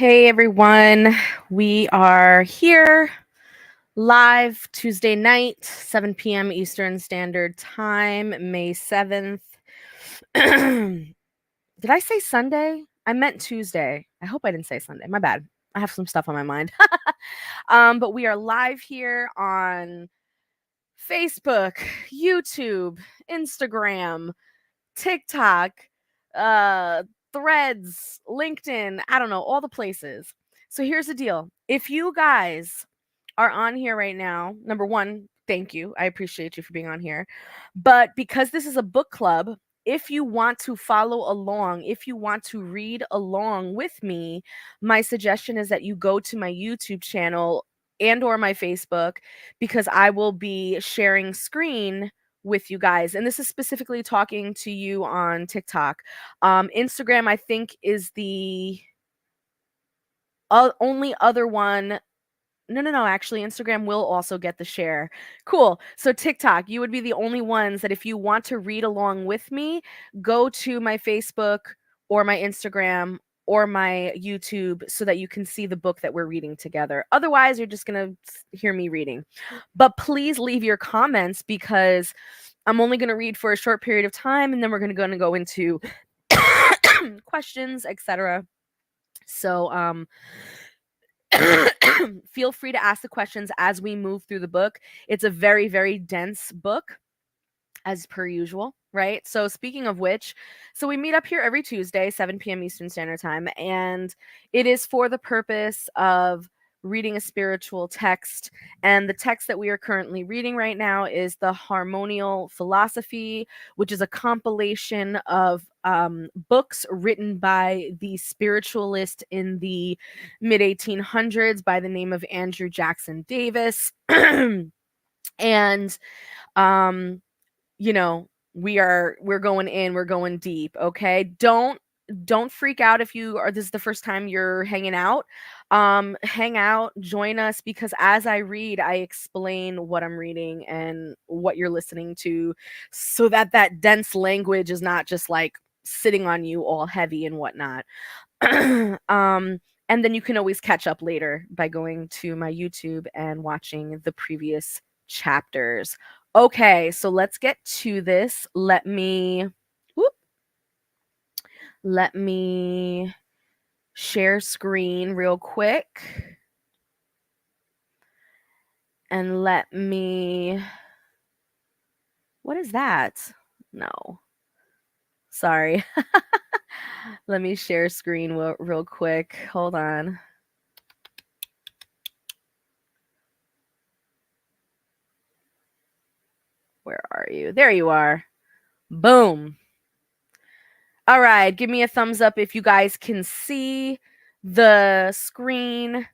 Hey everyone, we are here live Tuesday night, 7 p.m. Eastern Standard Time, May 7th. Did I say Sunday? I meant Tuesday. I hope I didn't say Sunday. My bad. I have some stuff on my mind. But we are live here on Facebook, YouTube, Instagram, TikTok, uh, Threads, LinkedIn, I don't know, all the places. So here's the deal. If you guys are on here right now, number one, thank you. I appreciate you for being on here. But because this is a book club, if you want to follow along, if you want to read along with me, my suggestion is that you go to my YouTube channel and or my Facebook, because I will be sharing screen with you guys. And this is specifically talking to you on TikTok. Instagram, I think, is the only other one. No. Actually, Instagram will also get the share. Cool. So TikTok, you would be the only ones that if you want to read along with me, go to my Facebook or my Instagram or my YouTube so that you can see the book that we're reading together. Otherwise, you're just going to hear me reading. But please leave your comments, because I'm only going to read for a short period of time, and then we're going to go into questions, etc. So, feel free to ask the questions as we move through the book. It's a very, very dense book, as per usual, right? So speaking of which, so we meet up here every Tuesday, 7 p.m. Eastern Standard Time, and it is for the purpose of reading a spiritual text. And the text that we are currently reading right now is the HarMonial Philosophy, which is a compilation of books written by the spiritualist in the mid 1800s by the name of Andrew Jackson Davis. And you know, we're going deep, okay? Don't freak out if this is the first time you're hanging out. Hang out, join us, because as I read, I explain what I'm reading and what you're listening to, so that that dense language is not just like sitting on you all heavy and whatnot. And then you can always catch up later by going to my YouTube and watching the previous chapters. Okay, so let's get to this. Let me share screen real quick. And what is that? No. Sorry. Let me share screen real quick. Hold on. Where are you? There you are. Boom. All right, give me a thumbs up if you guys can see the screen.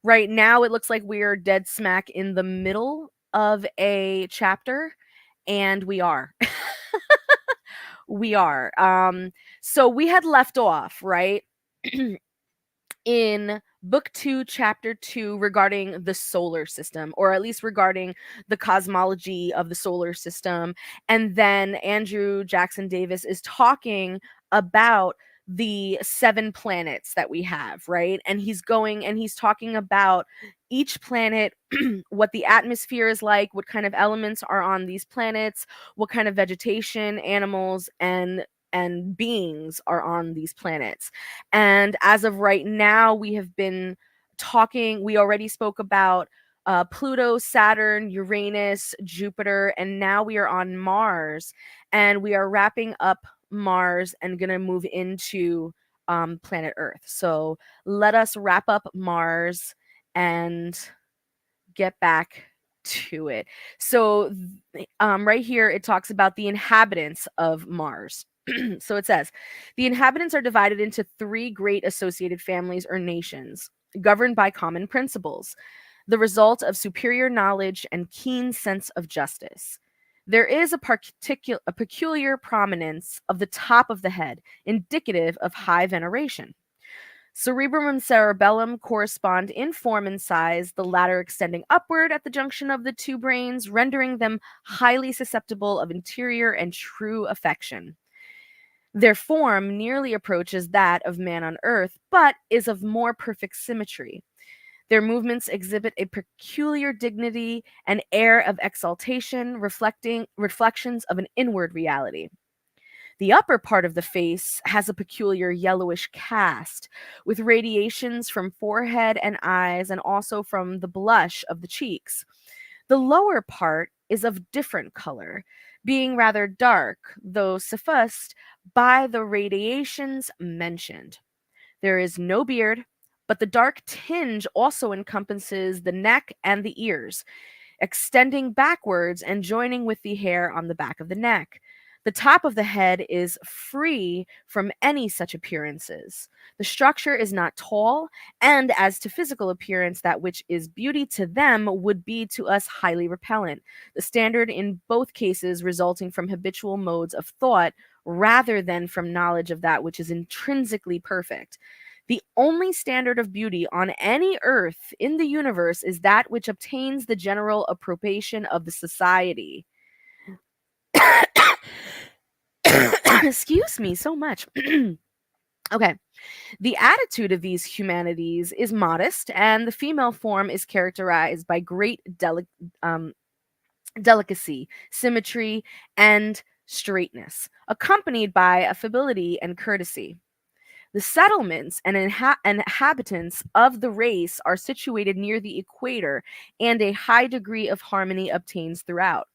Right now, it looks like we're dead smack in the middle of a chapter, and we are. We are. So we had left off, right? In book 2, chapter 2, regarding the solar system, or at least regarding the cosmology of the solar system. And then Andrew Jackson Davis is talking about the 7 planets that we have, right? And he's talking about each planet, what the atmosphere is like, what kind of elements are on these planets, what kind of vegetation, animals, and beings are on these planets. And as of right now, we already spoke about Pluto, Saturn, Uranus, Jupiter, and now we are on Mars. And we are wrapping up Mars and going to move into planet Earth. So let us wrap up Mars and get back to it. So right here, it talks about the inhabitants of Mars. So it says, the inhabitants are divided into 3 great associated families or nations, governed by common principles, the result of superior knowledge and keen sense of justice. There is a peculiar prominence of the top of the head, indicative of high veneration. Cerebrum and cerebellum correspond in form and size, the latter extending upward at the junction of the 2 brains, rendering them highly susceptible of interior and true affection. Their form nearly approaches that of man on earth, but is of more perfect symmetry. Their movements exhibit a peculiar dignity and air of exaltation, reflecting reflections of an inward reality. The upper part of the face has a peculiar yellowish cast, with radiations from forehead and eyes, and also from the blush of the cheeks. The lower part is of different color, being rather dark, though suffused by the radiations mentioned. There is no beard, but the dark tinge also encompasses the neck and the ears, extending backwards and joining with the hair on the back of the neck. The top of the head is free from any such appearances. The structure is not tall, and as to physical appearance, that which is beauty to them would be to us highly repellent, the standard in both cases resulting from habitual modes of thought rather than from knowledge of that which is intrinsically perfect. The only standard of beauty on any earth in the universe is that which obtains the general approbation of the society. Excuse me so much. Okay. The attitude of these humanities is modest, and the female form is characterized by great um, delicacy, symmetry, and straightness, accompanied by affability and courtesy. The settlements and inhabitants of the race are situated near the equator, and a high degree of harmony obtains throughout.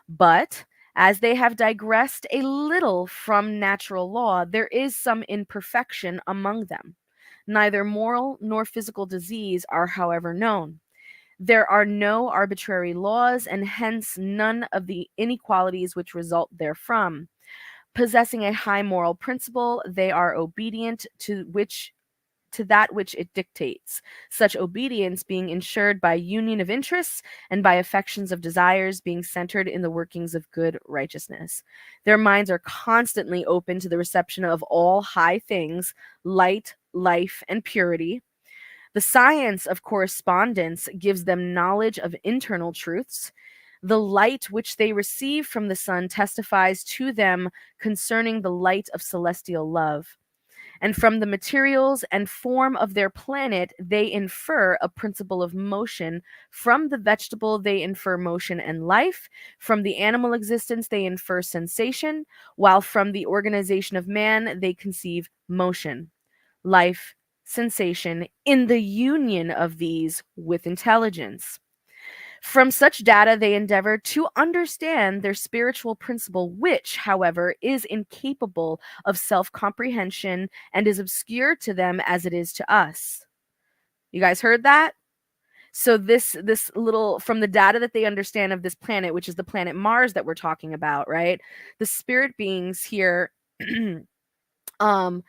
But as they have digressed a little from natural law, there is some imperfection among them. Neither moral nor physical disease are, however, known. There are no arbitrary laws, and hence none of the inequalities which result therefrom. Possessing a high moral principle, they are obedient to that which it dictates, such obedience being ensured by union of interests and by affections of desires being centered in the workings of good righteousness. Their minds are constantly open to the reception of all high things, light, life, and purity. The science of correspondence gives them knowledge of internal truths. The light which they receive from the sun testifies to them concerning the light of celestial love. And from the materials and form of their planet, they infer a principle of motion. From the vegetable, they infer motion and life. From the animal existence, they infer sensation, while from the organization of man, they conceive motion, life, sensation, in the union of these with intelligence. From such data, they endeavor to understand their spiritual principle, which, however, is incapable of self comprehension and is obscure to them as it is to us. You guys heard that? So this little, from the data that they understand of this planet, which is the planet Mars that we're talking about, right? The spirit beings here um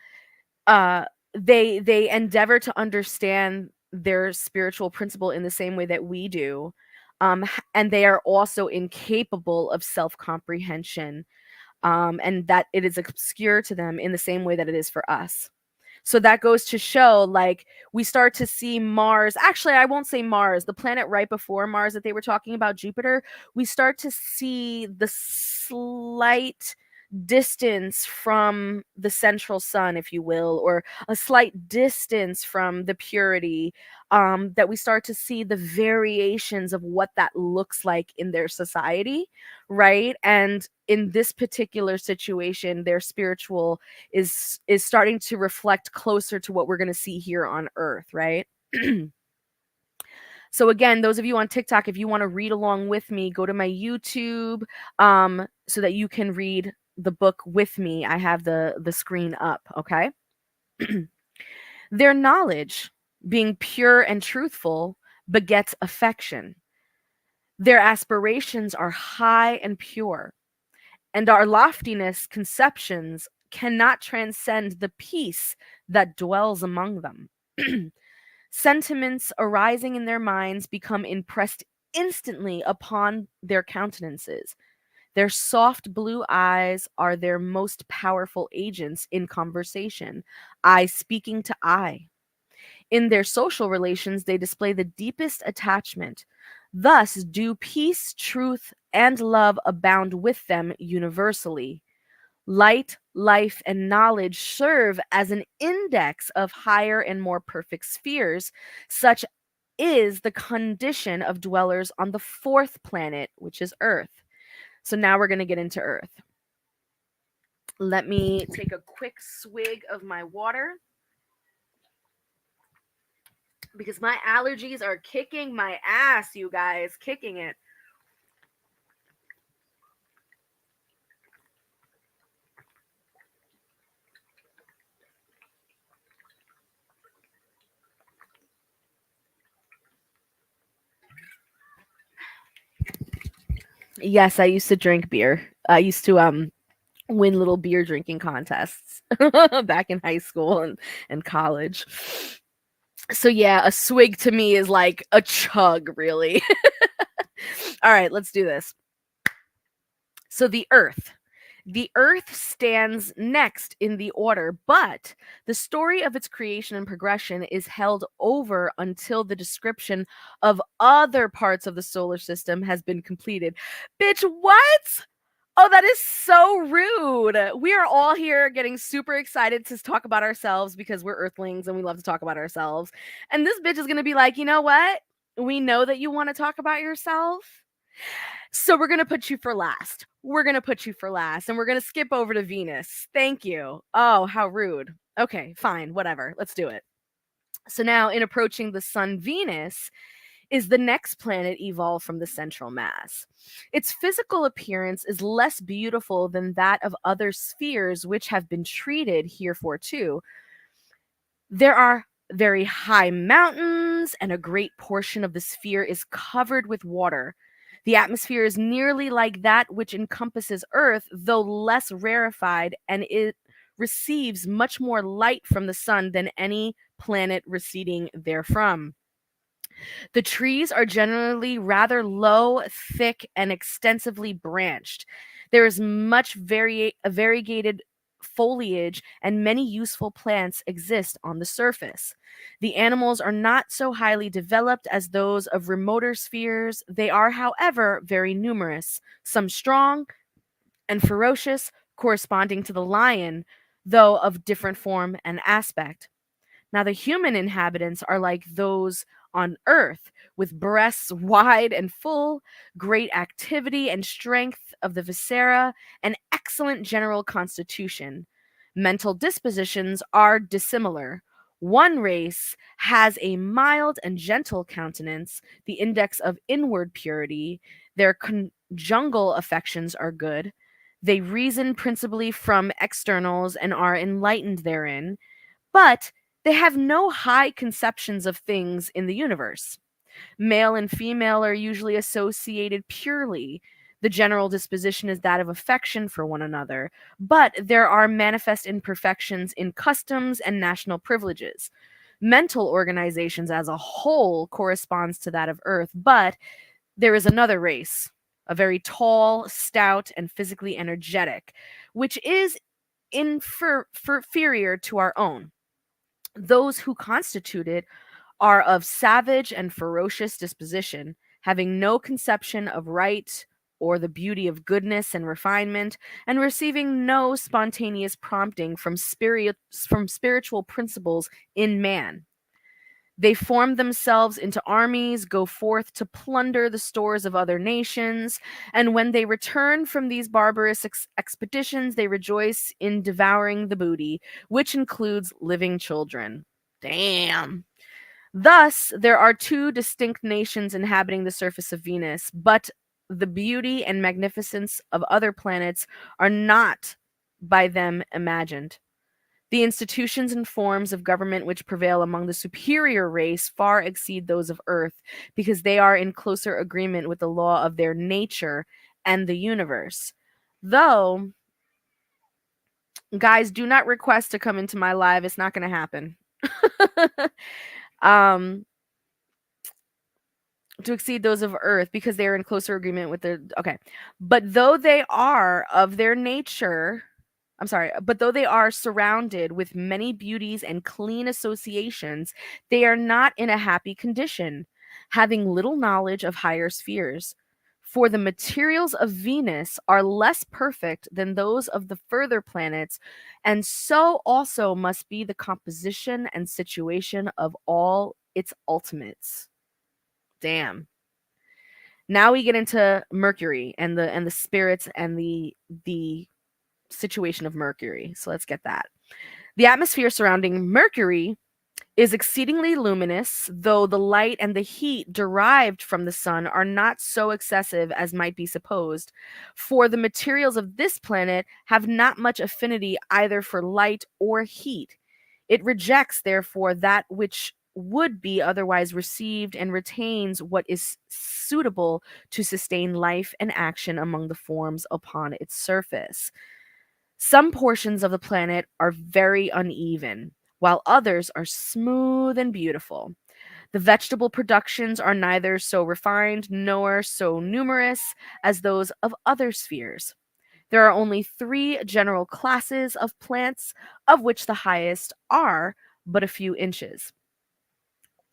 uh they endeavor to understand their spiritual principle in the same way that we do, and they are also incapable of self-comprehension, and that it is obscure to them in the same way that it is for us. So that goes to show, like, we start to see Mars. Actually, I won't say Mars, the planet right before Mars that they were talking about, Jupiter. We start to see the slight distance from the central sun, if you will, or a slight distance from the purity, that we start to see the variations of what that looks like in their society, right? And in this particular situation, their spiritual is starting to reflect closer to what we're going to see here on earth, right? So again, those of you on TikTok, if you want to read along with me, go to my YouTube, so that you can read the book with me. I have the screen up, okay? Their knowledge, being pure and truthful, begets affection. Their aspirations are high and pure, and our loftiness conceptions cannot transcend the peace that dwells among them. Sentiments arising in their minds become impressed instantly upon their countenances. Their soft blue eyes are their most powerful agents in conversation, eye speaking to eye. In their social relations, they display the deepest attachment. Thus do peace, truth, and love abound with them universally. Light, life, and knowledge serve as an index of higher and more perfect spheres, such is the condition of dwellers on the fourth planet, which is Earth. So now we're going to get into Earth. Let me take a quick swig of my water because my allergies are kicking my ass, you guys, kicking it. Yes, I used to drink beer. I used to win little beer drinking contests back in high school and college. So yeah, a swig to me is like a chug, really. All right, let's do this. So the Earth. The Earth stands next in the order, but the story of its creation and progression is held over until the description of other parts of the solar system has been completed. Bitch, what? Oh, that is so rude. We are all here getting super excited to talk about ourselves because we're Earthlings and we love to talk about ourselves. And this bitch is going to be like, you know what? We know that you want to talk about yourself. So we're going to put you for last. We're going to put you for last and we're going to skip over to Venus. Thank you. Oh, how rude. Okay, fine, whatever. Let's do it. So now, in approaching the sun, Venus is the next planet evolved from the central mass. Its physical appearance is less beautiful than that of other spheres which have been treated heretofore. There are very high mountains, and a great portion of the sphere is covered with water. The atmosphere is nearly like that which encompasses Earth, though less rarefied, and it receives much more light from the sun than any planet receding therefrom. The trees are generally rather low, thick, and extensively branched. There is much variegated foliage, and many useful plants exist on the surface. The animals are not so highly developed as those of remoter spheres. They are, however, very numerous, some strong and ferocious, corresponding to the lion, though of different form and aspect. Now, the human inhabitants are like those on earth, with breasts wide and full, great activity and strength of the viscera, and excellent general constitution. Mental dispositions are dissimilar. One race has a mild and gentle countenance, the index of inward purity. Their conjugal affections are good. They reason principally from externals and are enlightened therein. But they have no high conceptions of things in the universe. Male and female are usually associated purely. The general disposition is that of affection for one another, but there are manifest imperfections in customs and national privileges. Mental organizations as a whole corresponds to that of Earth, but there is another race, a very tall, stout, and physically energetic, which is inferior to our own. Those who constitute it are of savage and ferocious disposition, having no conception of right or the beauty of goodness and refinement, and receiving no spontaneous prompting from spiritual principles in man. They form themselves into armies, go forth to plunder the stores of other nations, and when they return from these barbarous expeditions, they rejoice in devouring the booty, which includes living children. Damn. Thus, there are two distinct nations inhabiting the surface of Venus, but the beauty and magnificence of other planets are not by them imagined. The institutions and forms of government which prevail among the superior race far exceed those of Earth, because they are in closer agreement with the law of their nature and the universe. Though, guys, do not request to come into my live. It's not going to happen. um, to exceed those of Earth, because they are in closer agreement with the. Okay. But though they are of their nature. I'm sorry, but though they are surrounded with many beauties and clean associations, they are not in a happy condition, having little knowledge of higher spheres. For the materials of Venus are less perfect than those of the further planets, and so also must be the composition and situation of all its ultimates. Damn. Now we get into Mercury and the spirits and the situation of Mercury. So let's get that. The atmosphere surrounding Mercury is exceedingly luminous, though the light and the heat derived from the sun are not so excessive as might be supposed, for the materials of this planet have not much affinity either for light or heat. It rejects, therefore, that which would be otherwise received and retains what is suitable to sustain life and action among the forms upon its surface. Some portions of the planet are very uneven, while others are smooth and beautiful. The vegetable productions are neither so refined nor so numerous as those of other spheres. There are only three general classes of plants, of which the highest are but a few inches.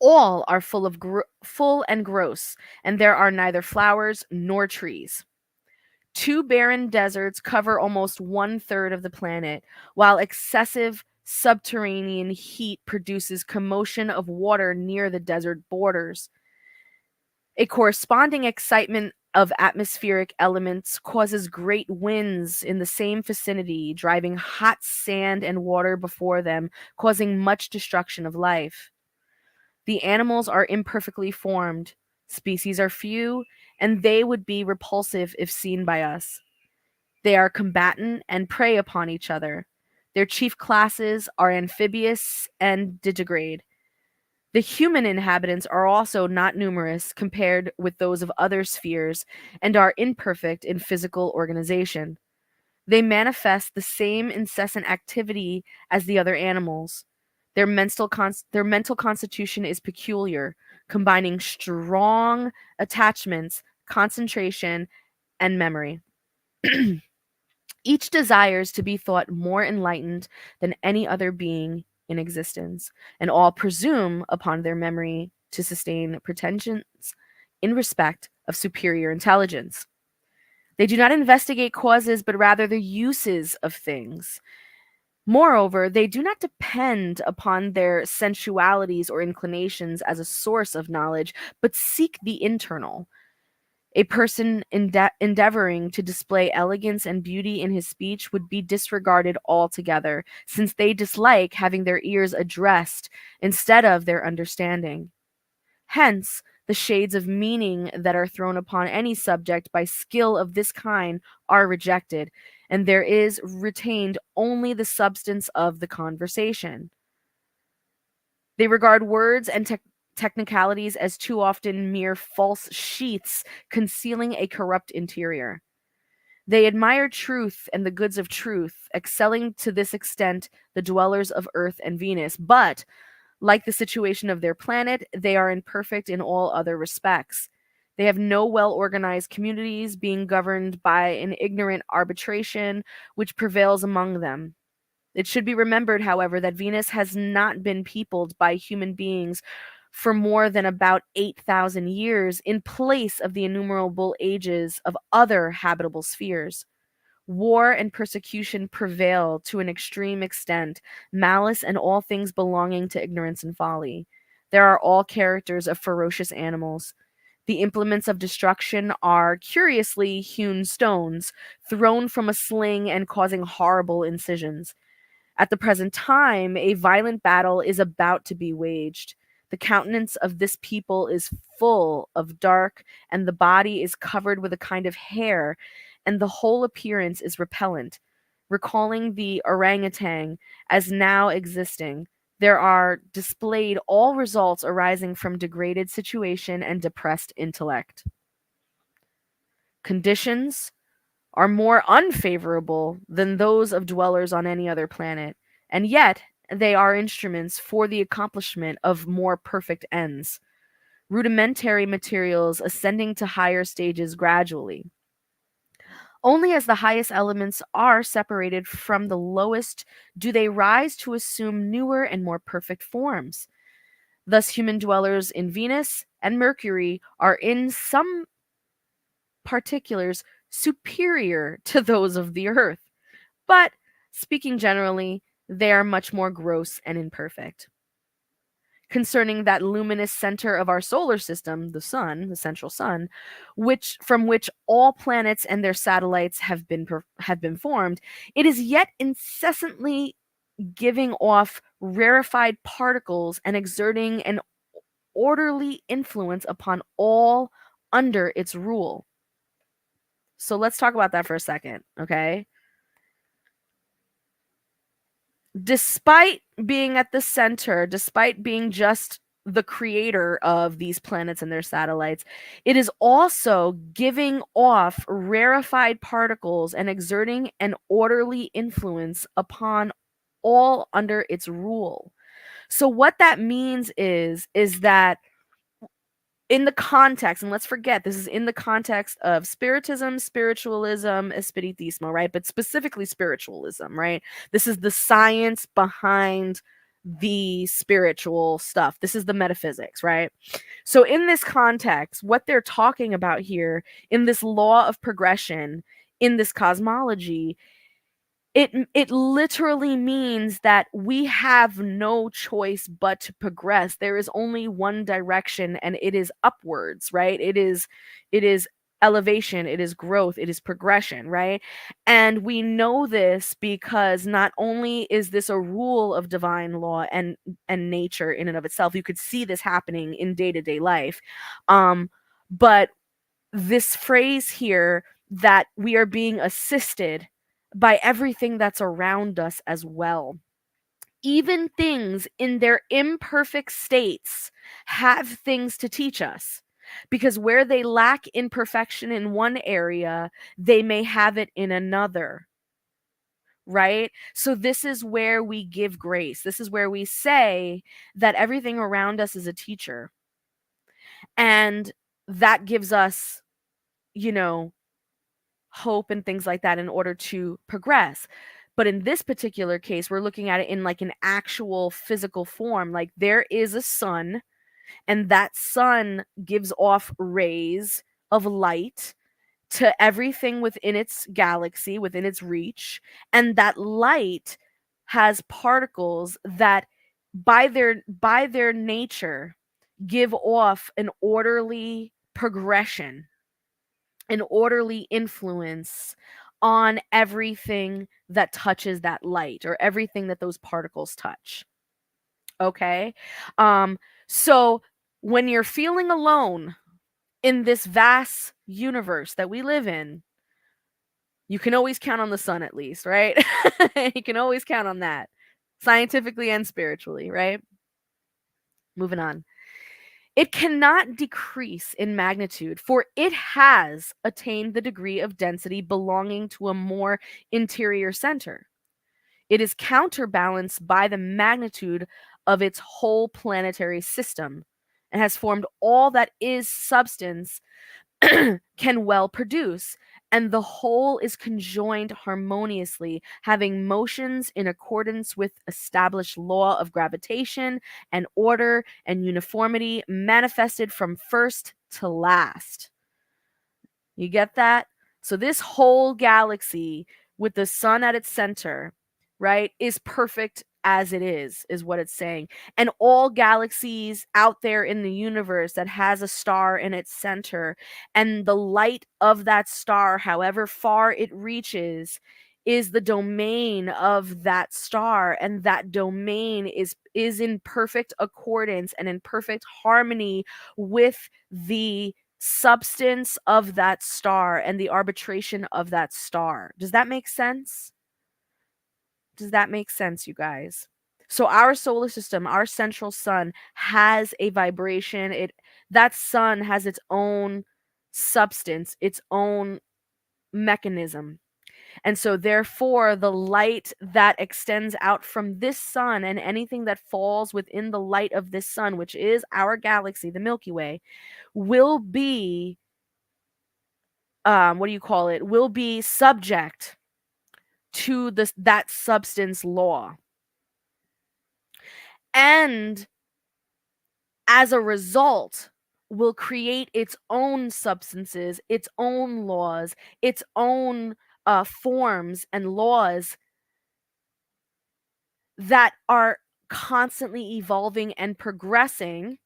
All are full and gross, and there are neither flowers nor trees. Two barren deserts cover almost one third of the planet, while excessive subterranean heat produces commotion of water near the desert borders. A corresponding excitement of atmospheric elements causes great winds in the same vicinity, driving hot sand and water before them, causing much destruction of life. The animals are imperfectly formed, species are few, and they would be repulsive if seen by us. They are combatant and prey upon each other. Their chief classes are amphibious and digitigrade. The human inhabitants are also not numerous compared with those of other spheres and are imperfect in physical organization. They manifest the same incessant activity as the other animals. Their mental constitution is peculiar, combining strong attachments, concentration, and memory. Each desires to be thought more enlightened than any other being in existence, and all presume upon their memory to sustain pretensions in respect of superior intelligence. They do not investigate causes, but rather the uses of things. Moreover, they do not depend upon their sensualities or inclinations as a source of knowledge, but seek the internal. A person endeavoring to display elegance and beauty in his speech would be disregarded altogether, since they dislike having their ears addressed instead of their understanding. Hence, the shades of meaning that are thrown upon any subject by skill of this kind are rejected, and there is retained only the substance of the conversation. They regard words and technicalities as too often mere false sheaths concealing a corrupt interior. They admire truth and the goods of truth, excelling to this extent the dwellers of Earth and Venus, but, like the situation of their planet, they are imperfect in all other respects. They have no well organized communities, being governed by an ignorant arbitration which prevails among them. It should be remembered, however, that Venus has not been peopled by human beings for more than about 8,000 years, in place of the innumerable ages of other habitable spheres. War and persecution prevail to an extreme extent, malice and all things belonging to ignorance and folly. There are all characters of ferocious animals. The implements of destruction are curiously hewn stones, thrown from a sling and causing horrible incisions. At the present time, a violent battle is about to be waged. The countenance of this people is full of dark, and the body is covered with a kind of hair, and the whole appearance is repellent. Recalling the orangutan as now existing, there are displayed all results arising from degraded situation and depressed intellect. Conditions are more unfavorable than those of dwellers on any other planet, and yet they are instruments for the accomplishment of more perfect ends, rudimentary materials ascending to higher stages gradually. Only as the highest elements are separated from the lowest do they rise to assume newer and more perfect forms. Thus, human dwellers in Venus and Mercury are in some particulars superior to those of the Earth. But speaking generally, they are much more gross and imperfect. Concerning that luminous center of our solar system, the sun, the central sun, from which all planets and their satellites have been formed, it is yet incessantly giving off rarefied particles and exerting an orderly influence upon all under its rule. So let's talk about that for a second, okay? Despite being at the center, despite being just the creator of these planets and their satellites, it is also giving off rarefied particles and exerting an orderly influence upon all under its rule. So what that means is that in the context, and let's forget this is in the context of spiritism, spiritualism, espiritismo, right? But specifically spiritualism, right? This is the science behind the spiritual stuff. This is the metaphysics, right? So in this context, what they're talking about here in this law of progression, in this cosmology, it literally means that we have no choice but to progress. There is only one direction, and it is upwards, right? It is elevation, it is growth, it is progression, right? And we know this because not only is this a rule of divine law and nature in and of itself, you could see this happening in day-to-day life. But this phrase here, that we are being assisted by everything that's around us as well. Even things in their imperfect states have things to teach us, because where they lack imperfection in one area, they may have it in another. Right? So, this is where we give grace. This is where we say that everything around us is a teacher. And that gives us, you know, hope and things like that in order to progress. But in this particular case, we're looking at it in like an actual physical form. Like there is a sun, and that sun gives off rays of light to everything within its galaxy, within its reach. And that light has particles that by their nature give off an orderly progression, an orderly influence on everything that touches that light, or everything that those particles touch. Okay? So when you're feeling alone in this vast universe that we live in, you can always count on the sun, at least, right? You can always count on that, scientifically and spiritually, right? Moving on. It cannot decrease in magnitude, for it has attained the degree of density belonging to a more interior center. It is counterbalanced by the magnitude of its whole planetary system, and has formed all that is substance can well produce, and the whole is conjoined harmoniously, having motions in accordance with established law of gravitation and order and uniformity manifested from first to last. You get that? So this whole galaxy with the sun at its center, right, is perfect as it is what it's saying. And all galaxies out there in the universe that has a star in its center, and the light of that star, however far it reaches, is the domain of that star, and that domain is in perfect accordance and in perfect harmony with the substance of that star and the arbitration of that star. Does that make sense? Does that make sense, you guys? So our solar system, our central sun, has a vibration. That sun has its own substance, its own mechanism. And so therefore the light that extends out from this sun, and anything that falls within the light of this sun, which is our galaxy, the Milky Way, will be will be subject to that substance law. And as a result will create its own substances, its own laws, its own forms and laws that are constantly evolving and progressing,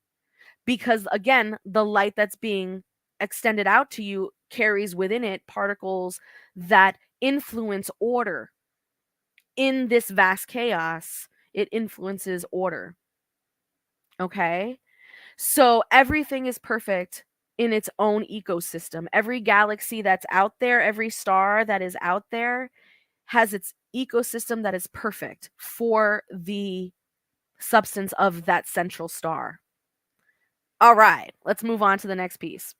because again, the light that's being extended out to you carries within it particles that influence order. In this vast chaos, it influences order. Okay? So everything is perfect in its own ecosystem. Every galaxy that's out there, every star that is out there has its ecosystem that is perfect for the substance of that central star. All right, let's move on to the next piece.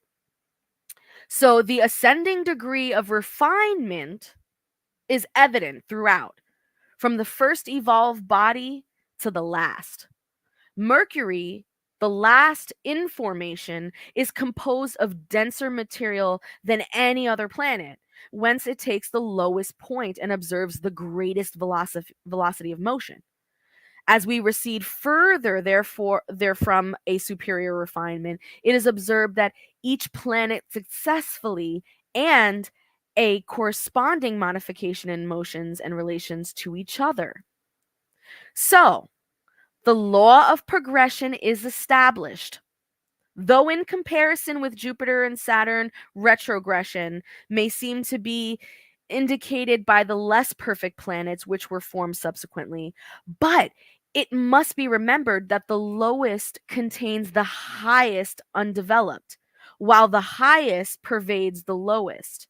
So the ascending degree of refinement is evident throughout, from the first evolved body to the last. Mercury, the last in formation, is composed of denser material than any other planet, whence it takes the lowest point and observes the greatest velocity of motion. As we recede further, therefrom a superior refinement, it is observed that each planet successfully and a corresponding modification in motions and relations to each other. So, the law of progression is established. Though in comparison with Jupiter and Saturn, retrogression may seem to be indicated by the less perfect planets which were formed subsequently, but it must be remembered that the lowest contains the highest undeveloped, while the highest pervades the lowest.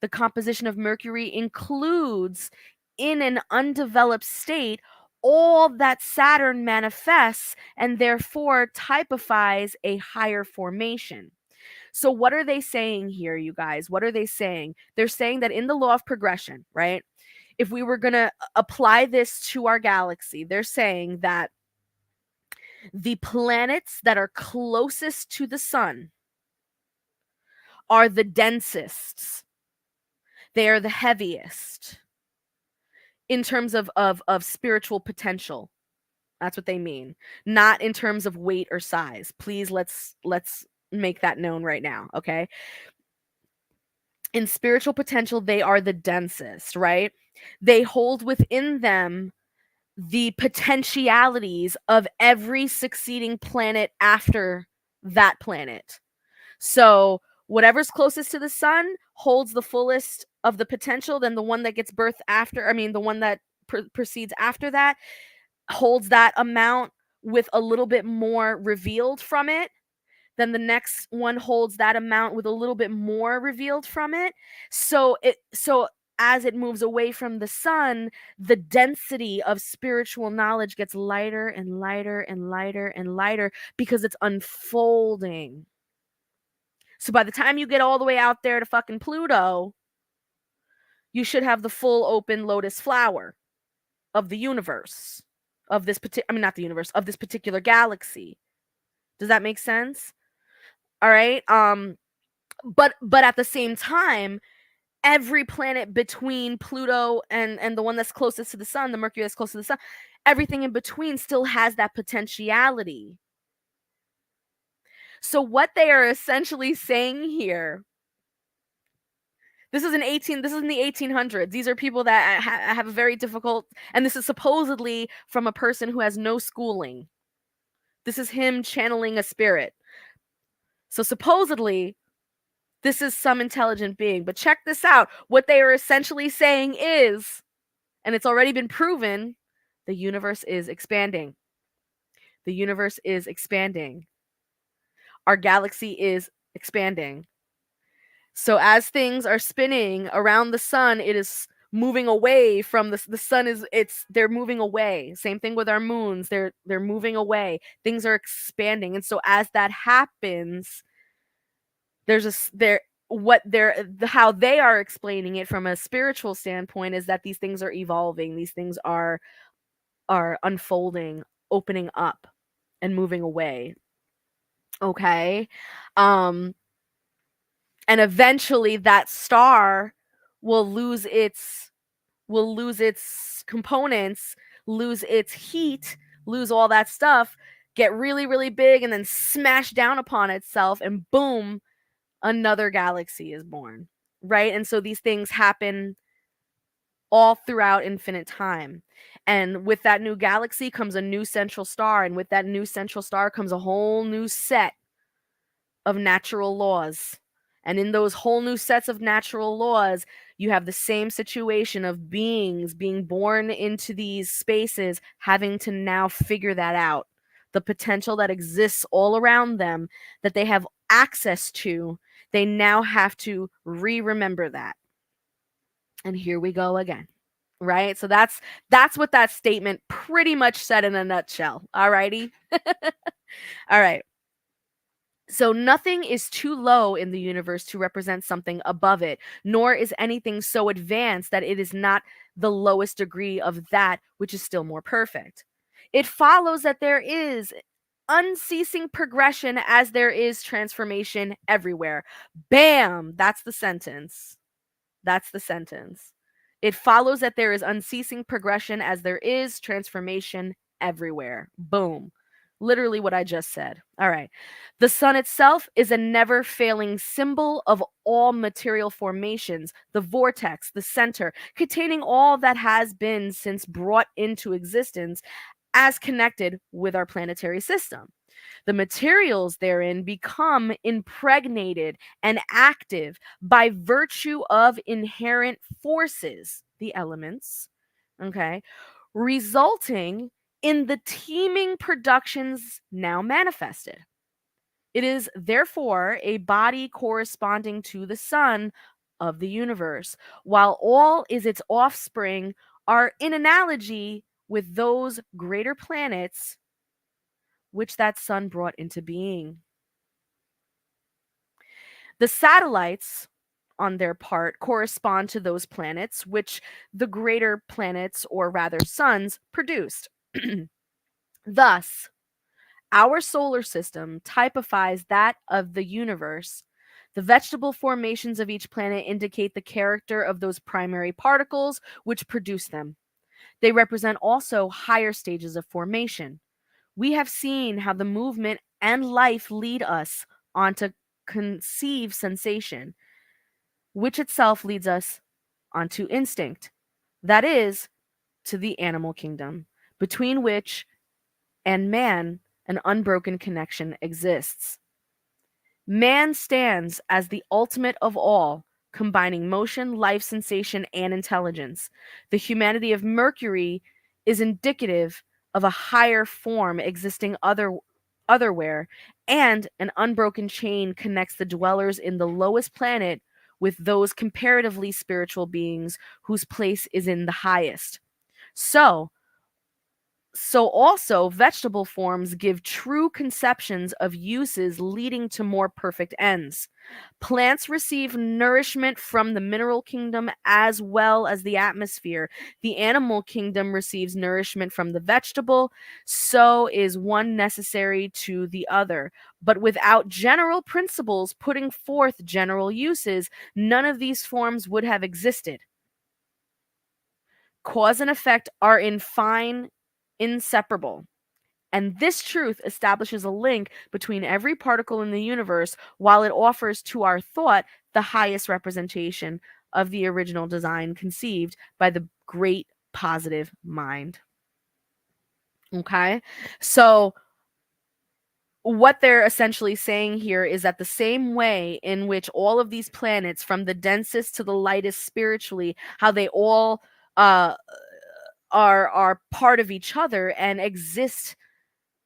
The composition of Mercury includes, in an undeveloped state, all that Saturn manifests and therefore typifies a higher formation. So, what are they saying here, you guys? What are they saying? They're saying that in the law of progression, right? If we were going to apply this to our galaxy, they're saying that the planets that are closest to the sun are the densest, they are the heaviest in terms of spiritual potential. That's what they mean. Not in terms of weight or size. Please let's make that known right now, okay? In spiritual potential, they are the densest, right? They hold within them the potentialities of every succeeding planet after that planet. So, whatever's closest to the sun holds the fullest of the potential, then the one that gets birth after, I mean, the one that proceeds after that holds that amount with a little bit more revealed from it. Then the next one holds that amount with a little bit more revealed from it. So as it moves away from the sun, the density of spiritual knowledge gets lighter and lighter and lighter and lighter because it's unfolding. So by the time you get all the way out there to fucking Pluto, you should have the full open lotus flower of the universe, of this not the universe, of this particular galaxy. Does that make sense? All right. But at the same time, every planet between Pluto and the one that's closest to the sun, the Mercury that's close to the sun, everything in between still has that potentiality. So what they are essentially saying here, this is in the 1800s. These are people that have a very difficult, and this is supposedly from a person who has no schooling. This is him channeling a spirit. So supposedly this is some intelligent being. But check this out. What they are essentially saying is, and it's already been proven, the universe is expanding. The universe is expanding. Our galaxy is expanding. So as things are spinning around the sun, it is moving away from the sun they're moving away. Same thing with our moons. They're moving away. Things are expanding. And so as that happens, how they are explaining it from a spiritual standpoint is that these things are evolving. These things are unfolding, opening up and moving away. Okay? And eventually that star will lose its components, lose its heat, lose all that stuff, get really, really big, and then smash down upon itself, and boom, another galaxy is born, right? And so these things happen all throughout infinite time. And with that new galaxy comes a new central star, and with that new central star comes a whole new set of natural laws. And in those whole new sets of natural laws, you have the same situation of beings being born into these spaces, having to now figure that out. The potential that exists all around them that they have access to, they now have to remember that. And here we go again. Right? So that's what that statement pretty much said in a nutshell. All righty. All right. So nothing is too low in the universe to represent something above it, nor is anything so advanced that it is not the lowest degree of that which is still more perfect. It follows that there is unceasing progression as there is transformation everywhere. Bam! That's the sentence. That's the sentence. It follows that there is unceasing progression as there is transformation everywhere. Boom. Literally what I just said. All right. The sun itself is a never failing symbol of all material formations, the vortex, the center, containing all that has been since brought into existence as connected with our planetary system. The materials therein become impregnated and active by virtue of inherent forces, the elements, okay, resulting in the teeming productions now manifested. It is therefore a body corresponding to the sun of the universe, while all is its offspring are in analogy with those greater planets which that sun brought into being. The satellites, on their part, correspond to those planets which the greater planets, or rather suns, produced. Thus, our solar system typifies that of the universe. The vegetable formations of each planet indicate the character of those primary particles which produce them. They represent also higher stages of formation. We have seen how the movement and life lead us on to conceive sensation, which itself leads us onto instinct, that is, to the animal kingdom, between which and man an unbroken connection exists. Man stands as the ultimate of all, combining motion, life, sensation, and intelligence. The humanity of Mercury is indicative of a higher form existing otherwhere, and an unbroken chain connects the dwellers in the lowest planet with those comparatively spiritual beings whose place is in the highest. So, so also vegetable forms give true conceptions of uses leading to more perfect ends. Plants receive nourishment from the mineral kingdom as well as the atmosphere. The animal kingdom receives nourishment from the vegetable, so is one necessary to the other. But without general principles putting forth general uses, none of these forms would have existed. Cause and effect are in fine inseparable. And this truth establishes a link between every particle in the universe, while it offers to our thought the highest representation of the original design conceived by the great positive mind. Okay? So, what they're essentially saying here is that the same way in which all of these planets, from the densest to the lightest spiritually, how they all uh, are part of each other and exist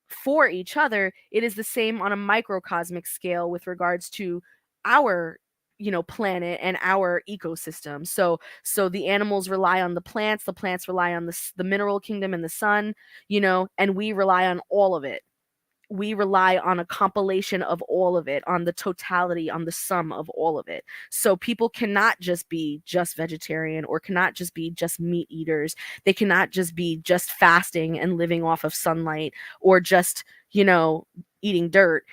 for each other, it is the same on a microcosmic scale with regards to our planet and our ecosystem. So the animals rely on the plants rely on the mineral kingdom and the sun, and we rely on all of it. We rely on a compilation of all of it, on the totality, on the sum of all of it. So people cannot just be just vegetarian, or cannot just be just meat eaters. They cannot just be just fasting and living off of sunlight, or just, eating dirt.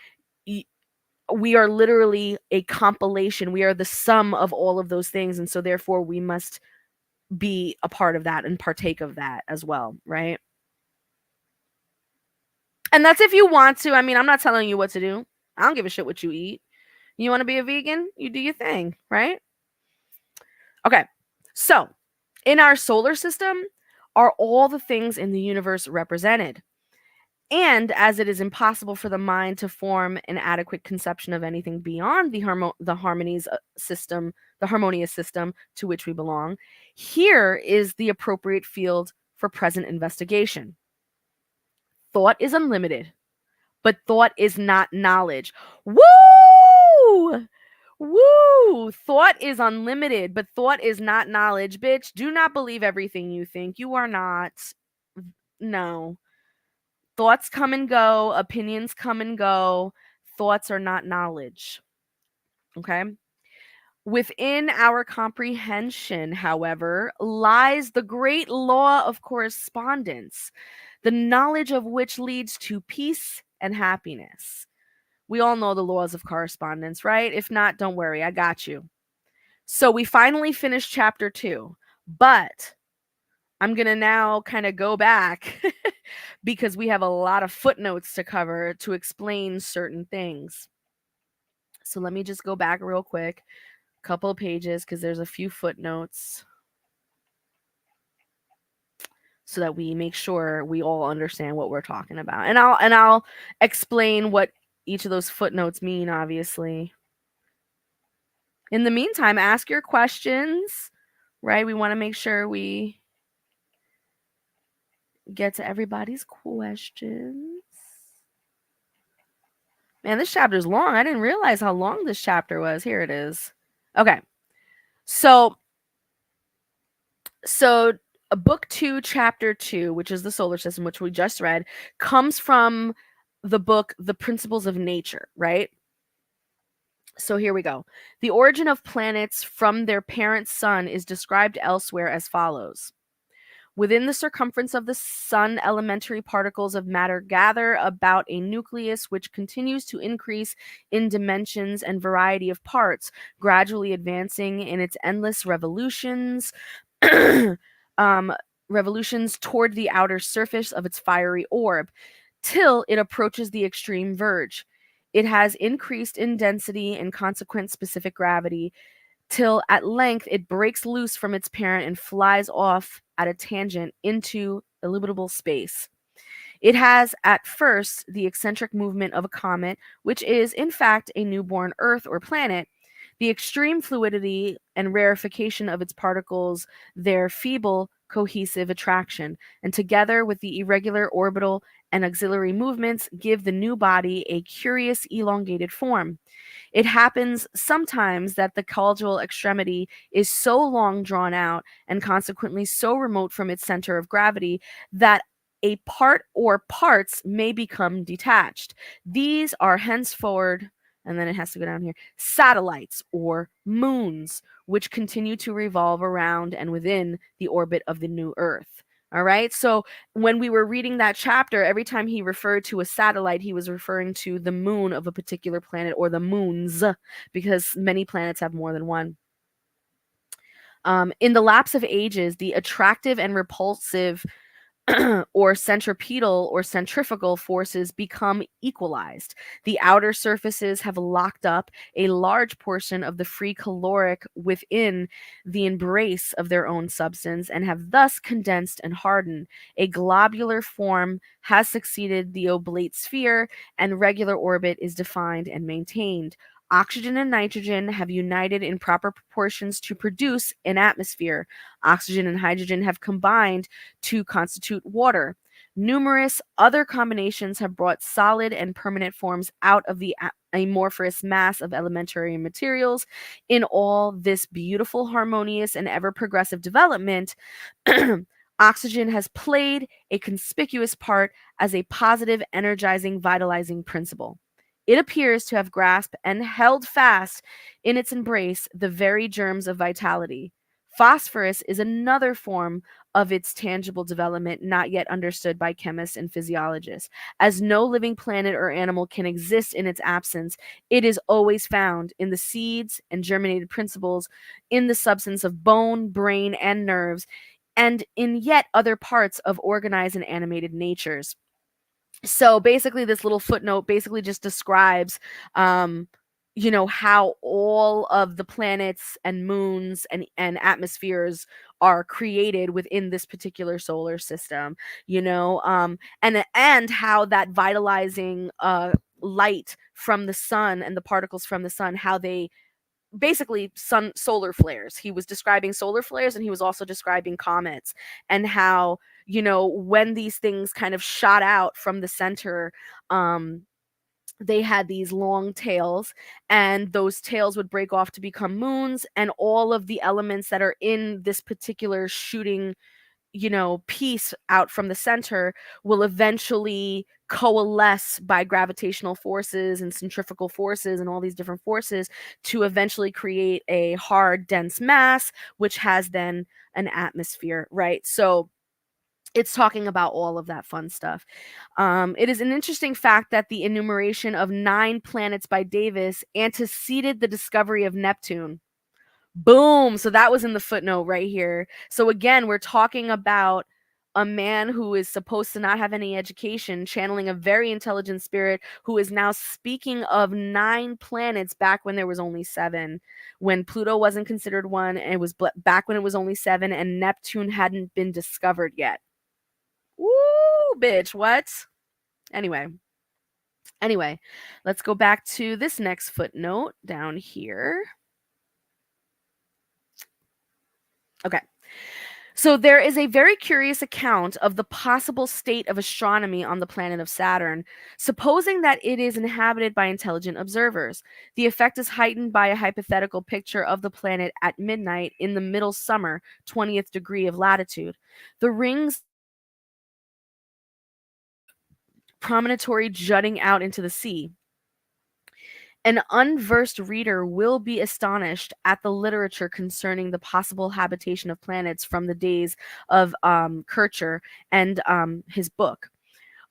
We are literally a compilation. We are the sum of all of those things. And so therefore we must be a part of that and partake of that as well, right? And that's if you want to. I mean, I'm not telling you what to do. I don't give a shit what you eat. You want to be a vegan? You do your thing, right? Okay. So, in our solar system are all the things in the universe represented. And as it is impossible for the mind to form an adequate conception of anything beyond the harmonies system, the harmonious system to which we belong, here is the appropriate field for present investigation. Thought is unlimited, but thought is not knowledge. Woo! Woo! Thought is unlimited, but thought is not knowledge. Bitch, do not believe everything you think. You are not. No. Thoughts come and go, opinions come and go. Thoughts are not knowledge. Okay? Within our comprehension, however, lies the great law of correspondence, the knowledge of which leads to peace and happiness. We all know the laws of correspondence, right? If not, don't worry, I got you. So we finally finished chapter 2, but I'm going to now kind of go back because we have a lot of footnotes to cover to explain certain things. So let me just go back real quick, a couple of pages, because there's a few footnotes so that we make sure we all understand what we're talking about. And I'll explain what each of those footnotes mean, obviously. In the meantime, ask your questions, right? We want to make sure we get to everybody's questions. Man, this chapter's long. I didn't realize how long this chapter was. Here it is. Okay. So book 2, chapter 2, which is the solar system, which we just read, comes from the book The Principles of Nature, right? So here we go. The origin of planets from their parent sun is described elsewhere as follows. Within the circumference of the sun, elementary particles of matter gather about a nucleus which continues to increase in dimensions and variety of parts, gradually advancing in its endless revolutions, revolutions toward the outer surface of its fiery orb, till it approaches the extreme verge. It has increased in density and consequent specific gravity, till at length it breaks loose from its parent and flies off at a tangent into illimitable space. It has at first the eccentric movement of a comet, which is in fact a newborn Earth or planet, the extreme fluidity and rarefaction of its particles, their feeble cohesive attraction, and together with the irregular orbital and auxiliary movements give the new body a curious elongated form. It happens sometimes that the caudal extremity is so long drawn out and consequently so remote from its center of gravity that a part or parts may become detached. These are henceforward, and then it has to go down here, satellites or moons, which continue to revolve around and within the orbit of the new Earth. All right. So when we were reading that chapter, every time he referred to a satellite, he was referring to the moon of a particular planet or the moons, because many planets have more than one. In the lapse of ages, the attractive and repulsive or centripetal or centrifugal forces become equalized. The outer surfaces have locked up a large portion of the free caloric within the embrace of their own substance and have thus condensed and hardened. A globular form has succeeded the oblate sphere, and regular orbit is defined and maintained. Oxygen and nitrogen have united in proper proportions to produce an atmosphere. Oxygen and hydrogen have combined to constitute water. Numerous other combinations have brought solid and permanent forms out of the amorphous mass of elementary materials. In all this beautiful, harmonious, and ever progressive development, oxygen has played a conspicuous part as a positive, energizing, vitalizing principle. It appears to have grasped and held fast in its embrace the very germs of vitality. Phosphorus is another form of its tangible development not yet understood by chemists and physiologists. As no living planet or animal can exist in its absence, it is always found in the seeds and germinated principles, in the substance of bone, brain, and nerves, and in yet other parts of organized and animated natures. So basically, this little footnote basically just describes, how all of the planets and moons and atmospheres are created within this particular solar system, and how that vitalizing light from the sun and the particles from the sun, how they basically solar flares. He was describing solar flares, and he was also describing comets, and how, when these things kind of shot out from the center, um they had these long tails, and those tails would break off to become moons, and all of the elements that are in this particular shooting, piece out from the center will eventually coalesce by gravitational forces and centrifugal forces and all these different forces to eventually create a hard, dense mass, which has then an atmosphere, right? So it's talking about all of that fun stuff. It is an interesting fact that the enumeration of 9 planets by Davis anteceded the discovery of Neptune. Boom. So that was in the footnote right here. So again, we're talking about a man who is supposed to not have any education, channeling a very intelligent spirit, who is now speaking of 9 planets back when there was only 7, when Pluto wasn't considered one, and it was back when it was only 7, and Neptune hadn't been discovered yet. Woo, bitch, what? Anyway, let's go back to this next footnote down here. Okay. So there is a very curious account of the possible state of astronomy on the planet of Saturn, supposing that it is inhabited by intelligent observers. The effect is heightened by a hypothetical picture of the planet at midnight in the middle summer, 20th degree of latitude. The rings promontory jutting out into the sea. An unversed reader will be astonished at the literature concerning the possible habitation of planets from the days of Kircher and his book.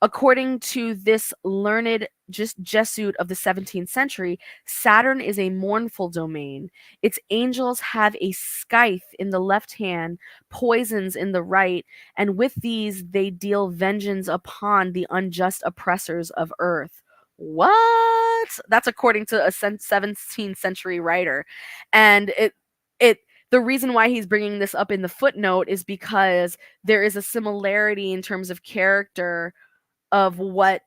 According to this learned Jesuit of the 17th century, Saturn is a mournful domain. Its angels have a scythe in the left hand, poisons in the right, and with these they deal vengeance upon the unjust oppressors of earth. What? That's according to a 17th century writer. And it the reason why he's bringing this up in the footnote is because there is a similarity in terms of character of what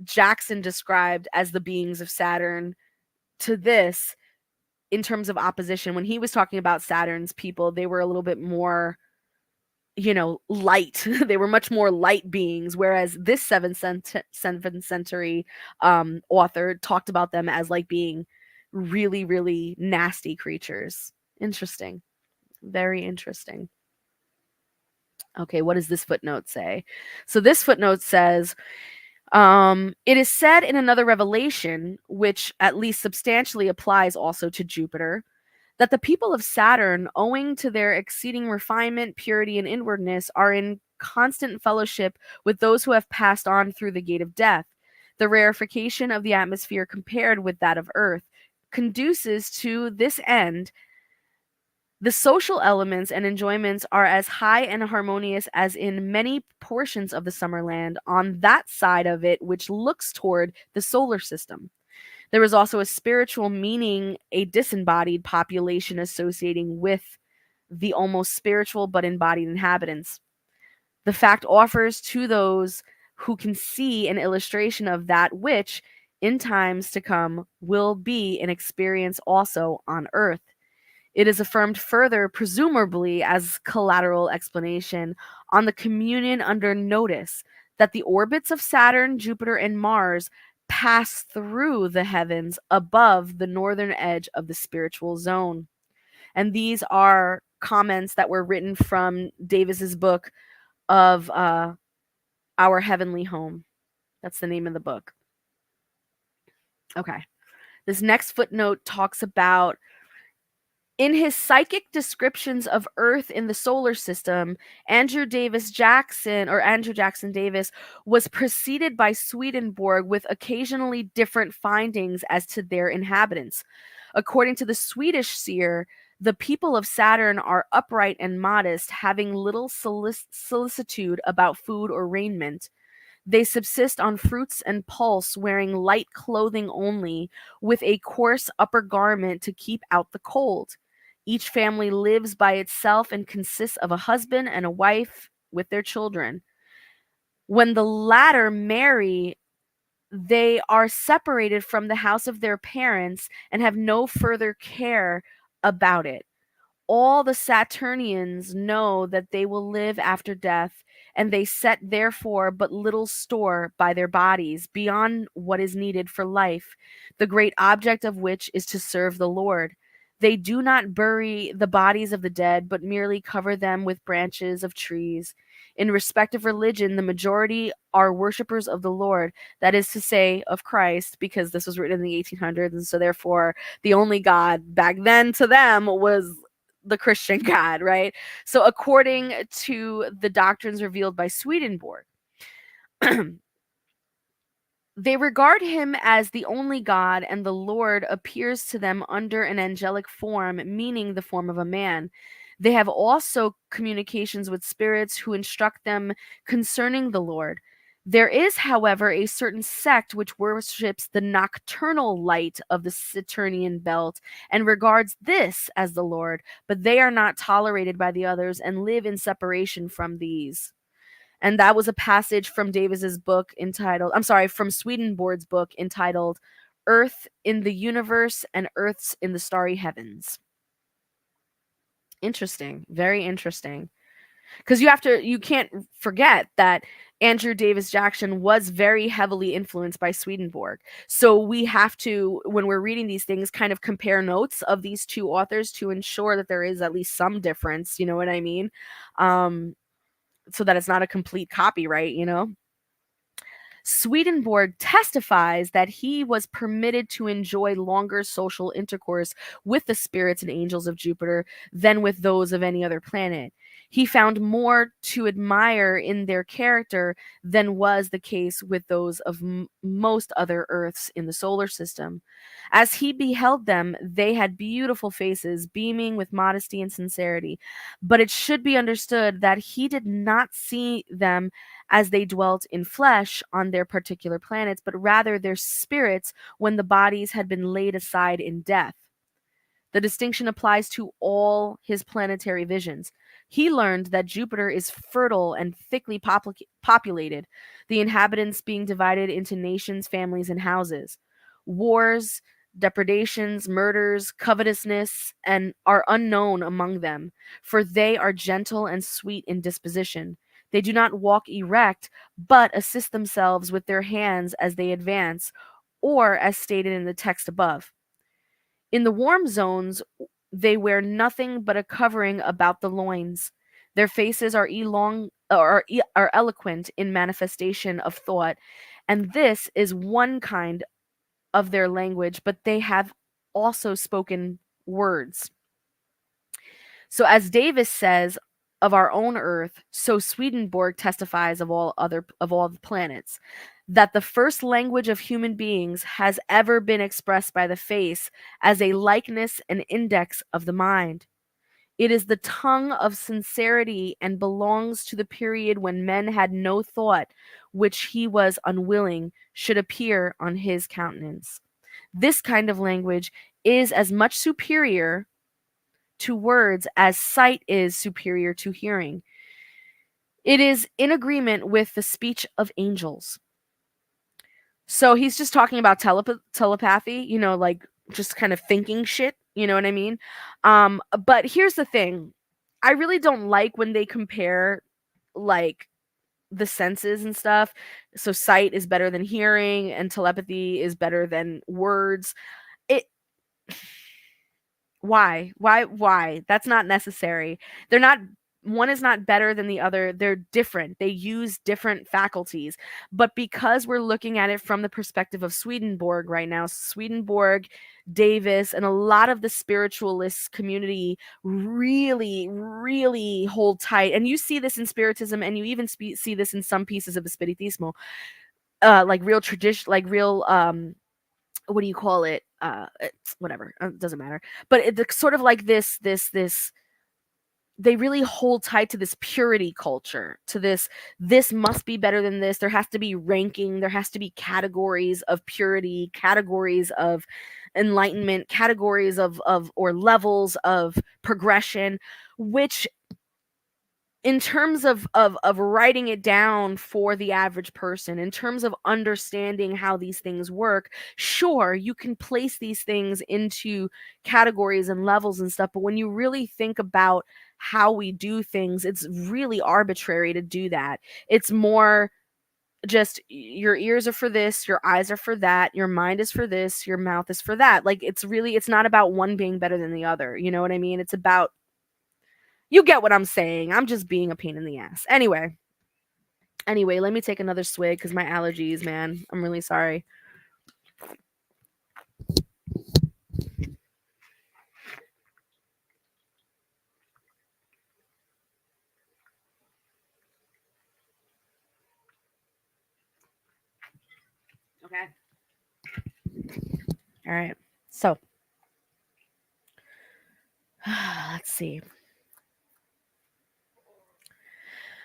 Jackson described as the beings of Saturn to this, in terms of opposition. When he was talking about Saturn's people, they were a little bit more, light. They were much more light beings, whereas this 7th century author talked about them as like being really, really nasty creatures. Interesting. Very interesting. Okay, what does this footnote say? So this footnote says, it is said in another revelation, which at least substantially applies also to Jupiter, that the people of Saturn, owing to their exceeding refinement, purity, and inwardness, are in constant fellowship with those who have passed on through the gate of death. The rarefaction of the atmosphere compared with that of Earth conduces to this end. The social elements and enjoyments are as high and harmonious as in many portions of the summer land on that side of it which looks toward the solar system. There is also a spiritual meaning, a disembodied population associating with the almost spiritual but embodied inhabitants. The fact offers to those who can see an illustration of that which, in times to come, will be an experience also on earth. It is affirmed further, presumably as collateral explanation, on the communion under notice, that the orbits of Saturn, Jupiter, and Mars pass through the heavens above the northern edge of the spiritual zone. And these are comments that were written from Davis's book of Our Heavenly Home. That's the name of the book. Okay. This next footnote talks about, in his psychic descriptions of Earth in the solar system, Andrew Jackson Davis was preceded by Swedenborg with occasionally different findings as to their inhabitants. According to the Swedish seer, the people of Saturn are upright and modest, having little solicitude about food or raiment. They subsist on fruits and pulse, wearing light clothing only, with a coarse upper garment to keep out the cold. Each family lives by itself and consists of a husband and a wife with their children. When the latter marry, they are separated from the house of their parents and have no further care about it. All the Saturnians know that they will live after death, and they set therefore but little store by their bodies beyond what is needed for life, the great object of which is to serve the Lord. They do not bury the bodies of the dead, but merely cover them with branches of trees. In respect of religion, the majority are worshippers of the Lord, that is to say, of Christ, because this was written in the 1800s, and so therefore the only God back then to them was the Christian God, right? So, according to the doctrines revealed by Swedenborg, they regard him as the only God, and the Lord appears to them under an angelic form, meaning the form of a man. They have also communications with spirits who instruct them concerning the Lord. There is, however, a certain sect which worships the nocturnal light of the Saturnian belt and regards this as the Lord, but they are not tolerated by the others and live in separation from these. And that was a passage from Davis's book entitled, I'm sorry, from Swedenborg's book entitled Earth in the Universe and Earths in the Starry Heavens. Interesting, very interesting. Because you can't forget that Andrew Davis Jackson was very heavily influenced by Swedenborg. So we have to, when we're reading these things, kind of compare notes of these two authors to ensure that there is at least some difference, you know what I mean? So that it's not a complete copyright, you know? Swedenborg testifies that he was permitted to enjoy longer social intercourse with the spirits and angels of Jupiter than with those of any other planet. He found more to admire in their character than was the case with those of most other Earths in the solar system. As he beheld them, they had beautiful faces, beaming with modesty and sincerity. But it should be understood that he did not see them as they dwelt in flesh on their particular planets, but rather their spirits when the bodies had been laid aside in death. The distinction applies to all his planetary visions. He learned that Jupiter is fertile and thickly populated, the inhabitants being divided into nations, families, and houses. Wars, depredations, murders, covetousness, and are unknown among them, for they are gentle and sweet in disposition. They do not walk erect, but assist themselves with their hands as they advance, or as stated in the text above. In the warm zones, they wear nothing but a covering about the loins. Their faces are are eloquent in manifestation of thought, and this is one kind of their language, but they have also spoken words. So as Davis says of our own Earth, so Swedenborg testifies of all the planets, that the first language of human beings has ever been expressed by the face as a likeness and index of the mind. It is the tongue of sincerity and belongs to the period when men had no thought which he was unwilling should appear on his countenance. This kind of language is as much superior to words as sight is superior to hearing. It is in agreement with the speech of angels. So he's just talking about telepathy, you know, like just kind of thinking shit, you know what I mean? But here's the thing. I really don't like when they compare like the senses and stuff. So sight is better than hearing and telepathy is better than words. It Why? That's not necessary. They're not One is not better than the other. They're different. They use different faculties. But because we're looking at it from the perspective of Swedenborg right now, Swedenborg, Davis, and a lot of the spiritualist community really, really hold tight. And you see this in Spiritism, and you even see this in some pieces of the Spiritismo, like real tradition, like real what do you call it? It's whatever, it doesn't matter. But it's sort of like this they really hold tight to this purity culture, to this must be better than this. There has to be ranking, there has to be categories of purity, categories of enlightenment, categories of or levels of progression, which in terms of writing it down for the average person, in terms of understanding how these things work, sure, you can place these things into categories and levels and stuff, but when you really think about how we do things, it's really arbitrary to do that. It's more just your ears are for this, your eyes are for that, your mind is for this, your mouth is for that. Like, it's not about one being better than the other. You know what I mean? It's about, you get what I'm saying. I'm just being a pain in the ass. Anyway, let me take another swig because my allergies, man. I'm really sorry. Okay. All right. So, let's see.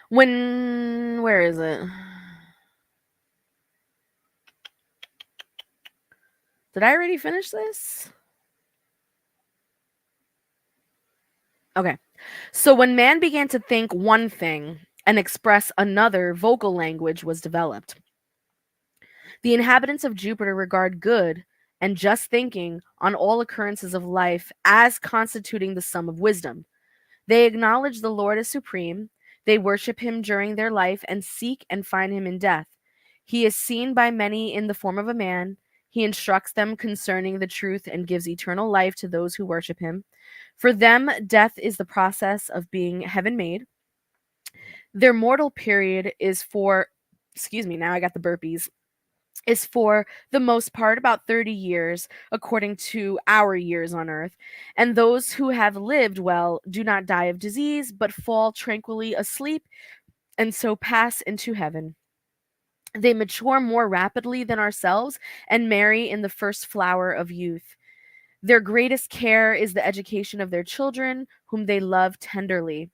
Where is it? Did I already finish this? Okay. So, when man began to think one thing and express another, vocal language was developed. The inhabitants of Jupiter regard good and just thinking on all occurrences of life as constituting the sum of wisdom. They acknowledge the Lord as supreme. They worship him during their life and seek and find him in death. He is seen by many in the form of a man. He instructs them concerning the truth and gives eternal life to those who worship him. For them, death is the process of being heaven made. Their mortal period is for, excuse me, now I got the burpees, is for the most part about 30 years, according to our years on earth. And those who have lived well do not die of disease, but fall tranquilly asleep and so pass into heaven. They mature more rapidly than ourselves and marry in the first flower of youth. Their greatest care is the education of their children, whom they love tenderly.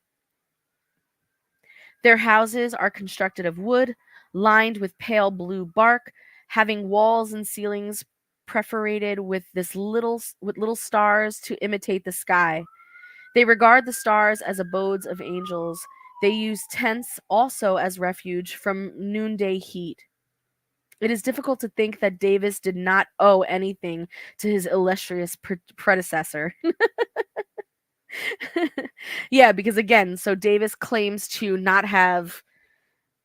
Their houses are constructed of wood, lined with pale blue bark, having walls and ceilings perforated with little stars to imitate the sky. They regard the stars as abodes of angels. They use tents also as refuge from noonday heat. It is difficult to think that Davis did not owe anything to his illustrious predecessor. Yeah, because again, so Davis claims to not have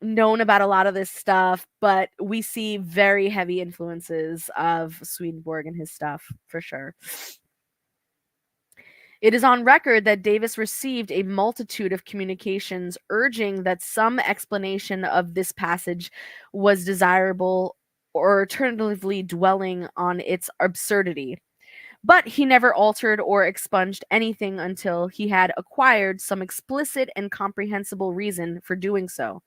known about a lot of this stuff, but we see very heavy influences of Swedenborg and his stuff for sure. It is on record that Davis received a multitude of communications urging that some explanation of this passage was desirable, or alternatively dwelling on its absurdity. But he never altered or expunged anything until he had acquired some explicit and comprehensible reason for doing so.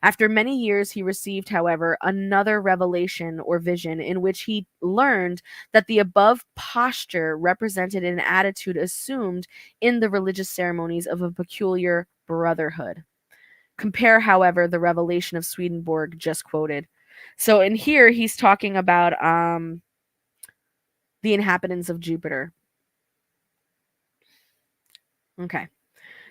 After many years, he received, however, another revelation or vision in which he learned that the above posture represented an attitude assumed in the religious ceremonies of a peculiar brotherhood. Compare, however, the revelation of Swedenborg just quoted. So in here, he's talking about the inhabitants of Jupiter. Okay.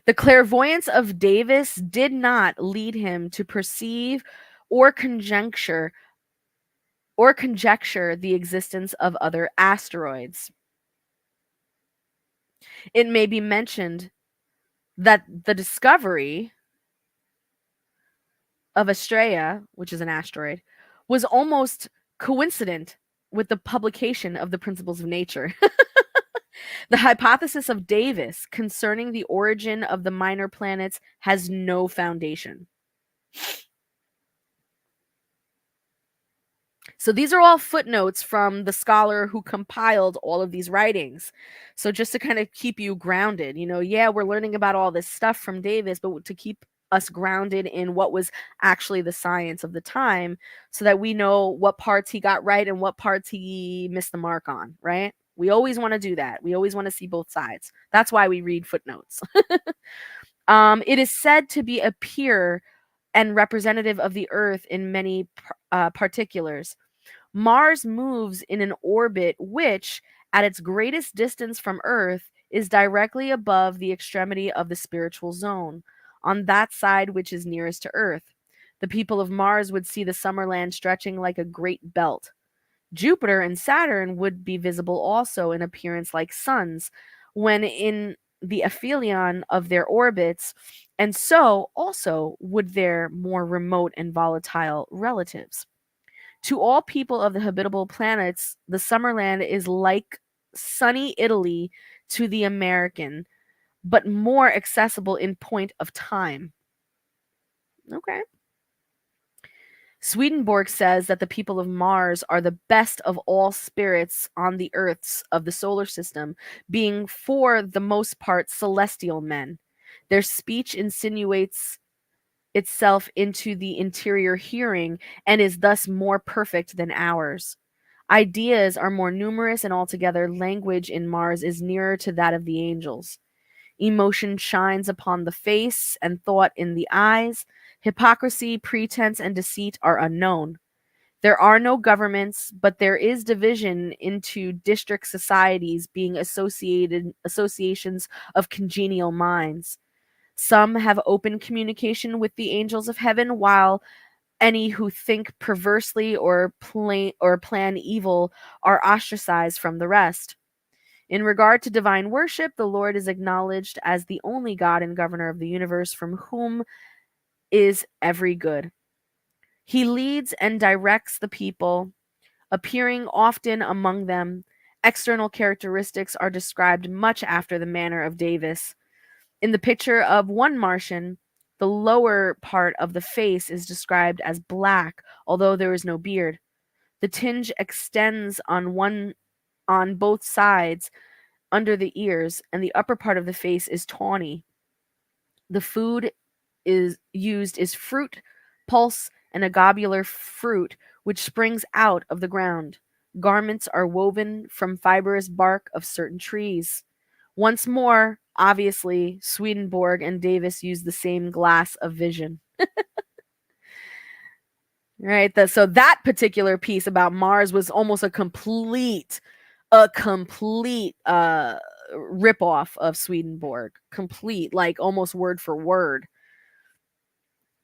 The clairvoyance of Davis did not lead him to perceive or conjecture the existence of other asteroids. It may be mentioned that the discovery of Astrea, which is an asteroid, was almost coincident with the publication of the Principles of Nature. The hypothesis of Davis concerning the origin of the minor planets has no foundation. So these are all footnotes from the scholar who compiled all of these writings. So just to kind of keep you grounded, yeah, we're learning about all this stuff from Davis, but to keep us grounded in what was actually the science of the time so that we know what parts he got right and what parts he missed the mark on, right? We always want to do that. We always want to see both sides. That's why we read footnotes. It is said to be a peer and representative of the Earth in many particulars. Mars moves in an orbit which, at its greatest distance from Earth, is directly above the extremity of the spiritual zone, on that side which is nearest to Earth. The people of Mars would see the summer land stretching like a great belt. Jupiter and Saturn would be visible also in appearance like suns when in the aphelion of their orbits, and so also would their more remote and volatile relatives. To all people of the habitable planets, the summerland is like sunny Italy to the American, but more accessible in point of time. Okay. Swedenborg says that the people of Mars are the best of all spirits on the earths of the solar system, being for the most part celestial men. Their speech insinuates itself into the interior hearing and is thus more perfect than ours. Ideas are more numerous, and altogether language in Mars is nearer to that of the angels. Emotion shines upon the face and thought in the eyes. Hypocrisy, pretense, and deceit are unknown. There are no governments, but there is division into district societies, being associations of congenial minds. Some have open communication with the angels of heaven, while any who think perversely or plan evil are ostracized from the rest. In regard to divine worship, the Lord is acknowledged as the only God and governor of the universe, from whom is every good. He leads and directs the people, appearing often among them. External characteristics are described much after the manner of Davis. In the picture of one Martian, the lower part of the face is described as black, although there is no beard. The tinge extends on both sides under the ears, and the upper part of the face is tawny. The food is used is fruit, pulse, and a globular fruit which springs out of the ground. Garments are woven from fibrous bark of certain trees. Once more, obviously, Swedenborg and Davis use the same glass of vision. Right? So that particular piece about Mars was almost a complete rip-off of Swedenborg. Complete, like almost word for word.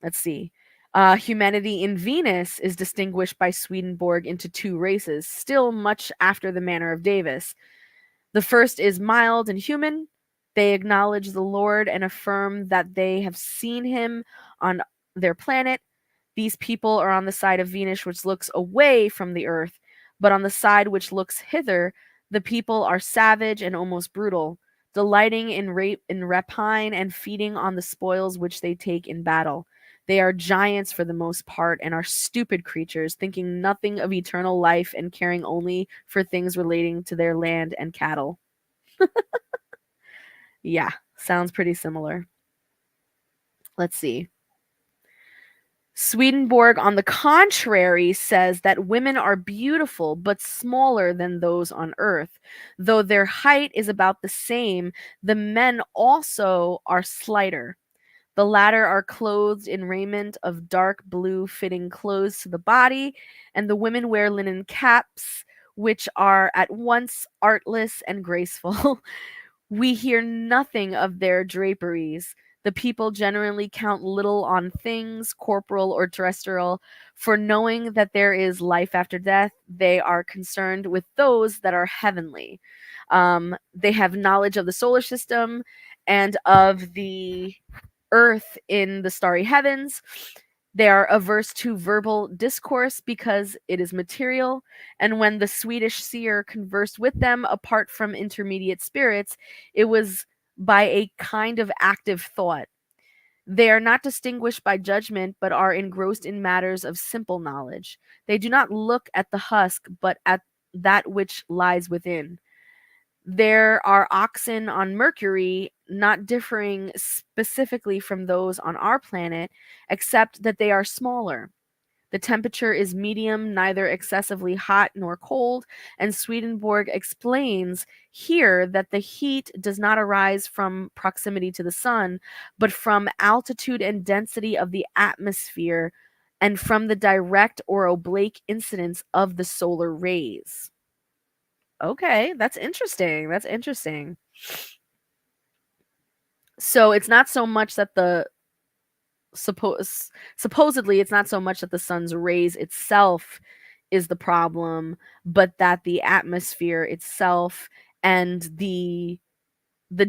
Let's see. Humanity in Venus is distinguished by Swedenborg into two races, still much after the manner of Davis. The first is mild and human. They acknowledge the Lord and affirm that they have seen him on their planet. These people are on the side of Venus which looks away from the earth, but on the side which looks hither, the people are savage and almost brutal, delighting in rape and rapine and feeding on the spoils which they take in battle. They are giants for the most part and are stupid creatures, thinking nothing of eternal life and caring only for things relating to their land and cattle. Yeah, sounds pretty similar. Let's see. Swedenborg, on the contrary, says that women are beautiful but smaller than those on earth. Though their height is about the same, the men also are slighter. The latter are clothed in raiment of dark blue, fitting close to the body, and the women wear linen caps, which are at once artless and graceful. We hear nothing of their draperies. The people generally count little on things, corporal or terrestrial, for knowing that there is life after death, they are concerned with those that are heavenly. They have knowledge of the solar system and of the earth in the starry heavens. They are averse to verbal discourse because it is material, and when the Swedish seer conversed with them apart from intermediate spirits, it was by a kind of active thought. They are not distinguished by judgment, but are engrossed in matters of simple knowledge. They do not look at the husk, but at that which lies within. There are oxen on Mercury, not differing specifically from those on our planet, except that they are smaller. The temperature is medium, neither excessively hot nor cold, and Swedenborg explains here that the heat does not arise from proximity to the sun, but from altitude and density of the atmosphere and from the direct or oblique incidence of the solar rays. Okay, that's interesting. That's interesting. So it's not so much that the supposedly it's not so much that the sun's rays itself is the problem, but that the atmosphere itself and the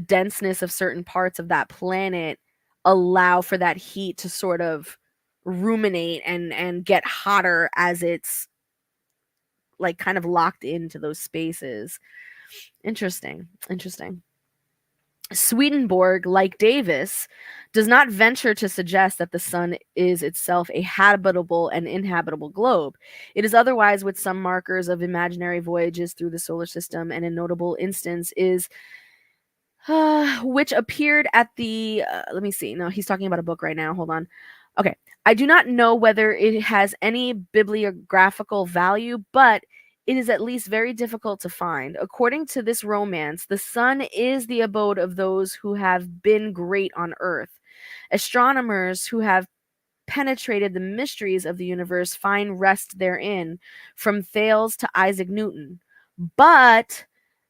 denseness of certain parts of that planet allow for that heat to sort of ruminate and get hotter as it's like kind of locked into those spaces. Interesting. Interesting. Swedenborg, like Davis, does not venture to suggest that the sun is itself a habitable and inhabitable globe. It is otherwise with some markers of imaginary voyages through the solar system, and a notable instance is which appeared at the let me see. No, he's talking about a book right now. Hold on. Okay. I do not know whether it has any bibliographical value, but it is at least very difficult to find. According to this romance, the sun is the abode of those who have been great on earth. Astronomers who have penetrated the mysteries of the universe find rest therein, from Thales to Isaac Newton. But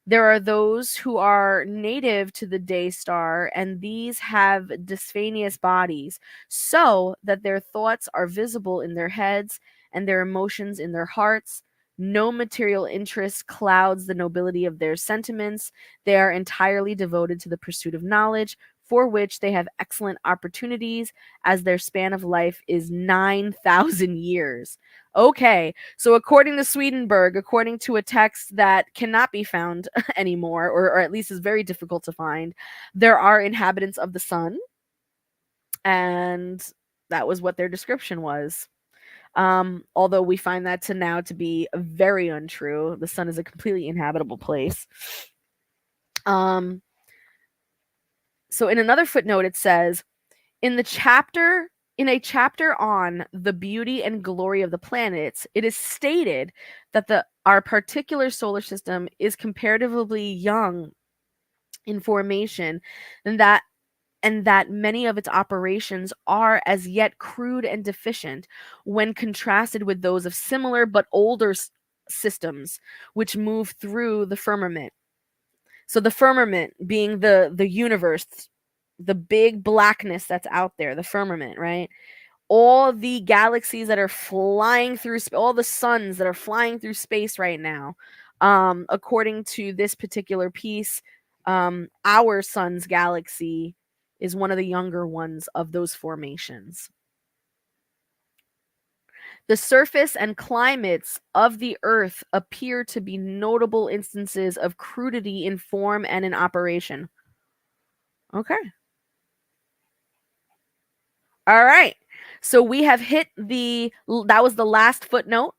there are those who are native to the day star, and these have dysphaneous bodies, so that their thoughts are visible in their heads and their emotions in their hearts. No material interest clouds the nobility of their sentiments. They are entirely devoted to the pursuit of knowledge, for which they have excellent opportunities, as their span of life is 9,000 years. Okay, so according to Swedenborg, according to a text that cannot be found anymore, or at least is very difficult to find, there are inhabitants of the sun, and that was what their description was. Although we find that to now to be very untrue. The sun is a completely inhabitable place. So in another footnote, it says, in a chapter on the beauty and glory of the planets, it is stated that our particular solar system is comparatively young in formation, and that many of its operations are as yet crude and deficient when contrasted with those of similar but older systems which move through the firmament. So the firmament being the universe, the big blackness that's out there, the firmament, right? All the galaxies that are flying through all the suns that are flying through space right now, according to this particular piece, our sun's galaxy is one of the younger ones of those formations. The surface and climates of the Earth appear to be notable instances of crudity in form and in operation. Okay. All right. So we have hit that was the last footnote.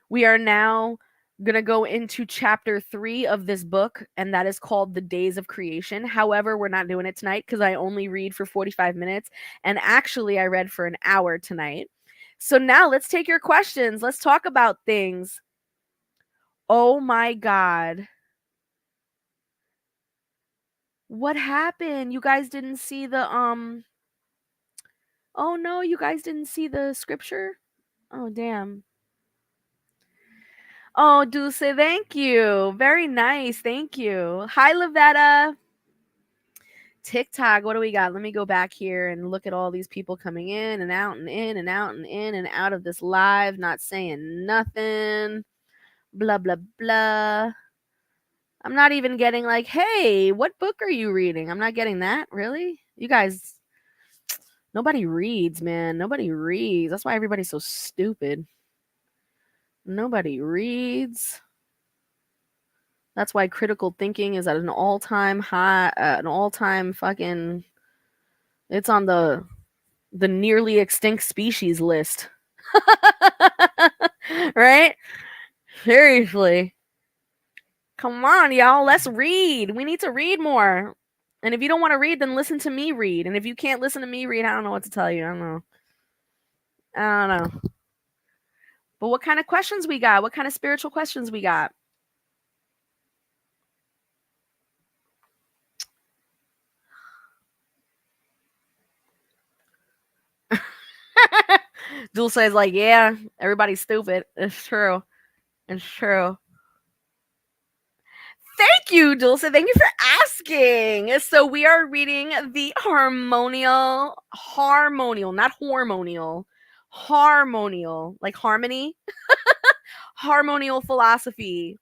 We are now going to go into chapter 3 of this book, and that is called The Days of Creation. However, we're not doing it tonight because I only read for 45 minutes, and actually I read for an hour tonight. So now let's take your questions. Let's talk about things. Oh my God. What happened? You guys didn't see the Oh no, you guys didn't see the scripture? Oh damn. Oh, Dulce, thank you. Very nice. Thank you. Hi, Lavetta. TikTok, what do we got? Let me go back here and look at all these people coming in and out and in and out and in and out of this live, not saying nothing. Blah, blah, blah. I'm not even getting like, hey, what book are you reading? I'm not getting that. Really? You guys, nobody reads, man. Nobody reads. That's why everybody's so stupid. Nobody reads. That's why critical thinking is at an all-time high, an all-time fucking. It's on the nearly extinct species list. Right? Seriously. Come on, y'all. Let's read. We need to read more. And if you don't want to read, then listen to me read. And if you can't listen to me read, I don't know what to tell you. I don't know. But what kind of questions we got? What kind of spiritual questions we got? Dulce is like, yeah, everybody's stupid. It's true. It's true. Thank you, Dulce. Thank you for asking. So we are reading the HarMonial, not hormonial, HarMonial, like harmony, HarMonial philosophy.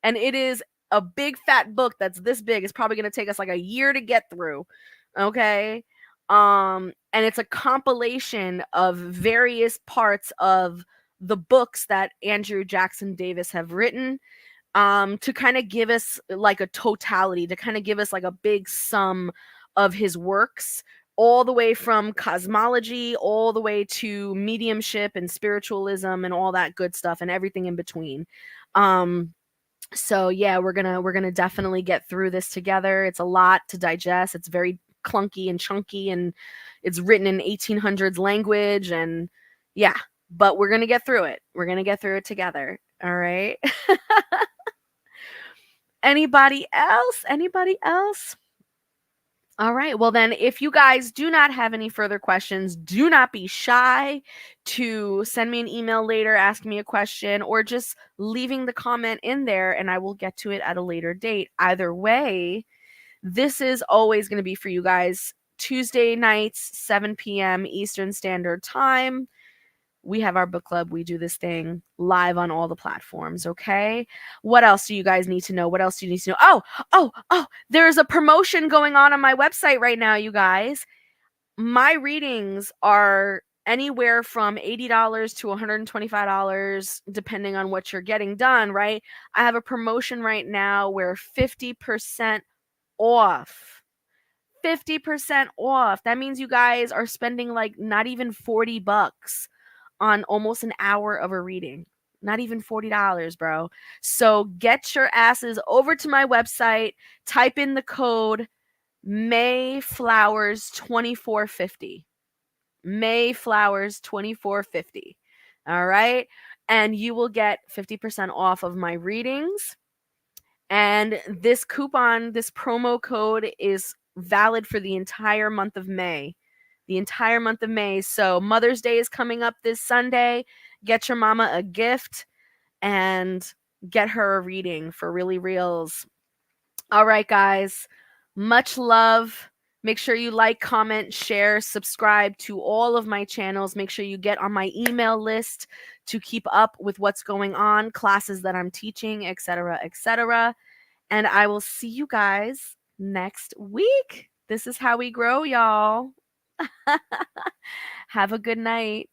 And it is a big fat book that's this big. It's probably going to take us like a year to get through. Okay? And it's a compilation of various parts of the books that Andrew Jackson Davis have written, to kind of give us like a totality, to kind of give us like a big sum of his works, all the way from cosmology all the way to mediumship and spiritualism and all that good stuff and everything in between. So yeah, we're gonna definitely get through this together. It's a lot to digest. It's very clunky and chunky, and it's written in 1800s language, and yeah, but we're gonna get through it. We're gonna get through it together. All right. Anybody else? Anybody else? All right. Well, then, if you guys do not have any further questions, do not be shy to send me an email later, asking me a question, or just leaving the comment in there, and I will get to it at a later date. Either way, this is always going to be for you guys Tuesday nights, 7 p.m. Eastern Standard Time. We have our book club. We do this thing live on all the platforms. Okay. What else do you guys need to know? What else do you need to know? Oh, there's a promotion going on my website right now, you guys. My readings are anywhere from $80 to $125, depending on what you're getting done, right? I have a promotion right now where 50% off. 50% off. That means you guys are spending like not even $40 on almost an hour of a reading. Not even $40, bro. So get your asses over to my website, type in the code Mayflowers2450. Mayflowers2450. All right? And you will get 50% off of my readings. And this coupon, this promo code is valid for the entire month of May. The entire month of May. So Mother's Day is coming up this Sunday. Get your mama a gift and get her a reading for really reals. All right, guys. Much love. Make sure you like, comment, share, subscribe to all of my channels. Make sure you get on my email list to keep up with what's going on, classes that I'm teaching, etc., etc. And I will see you guys next week. This is how we grow, y'all. Have a good night.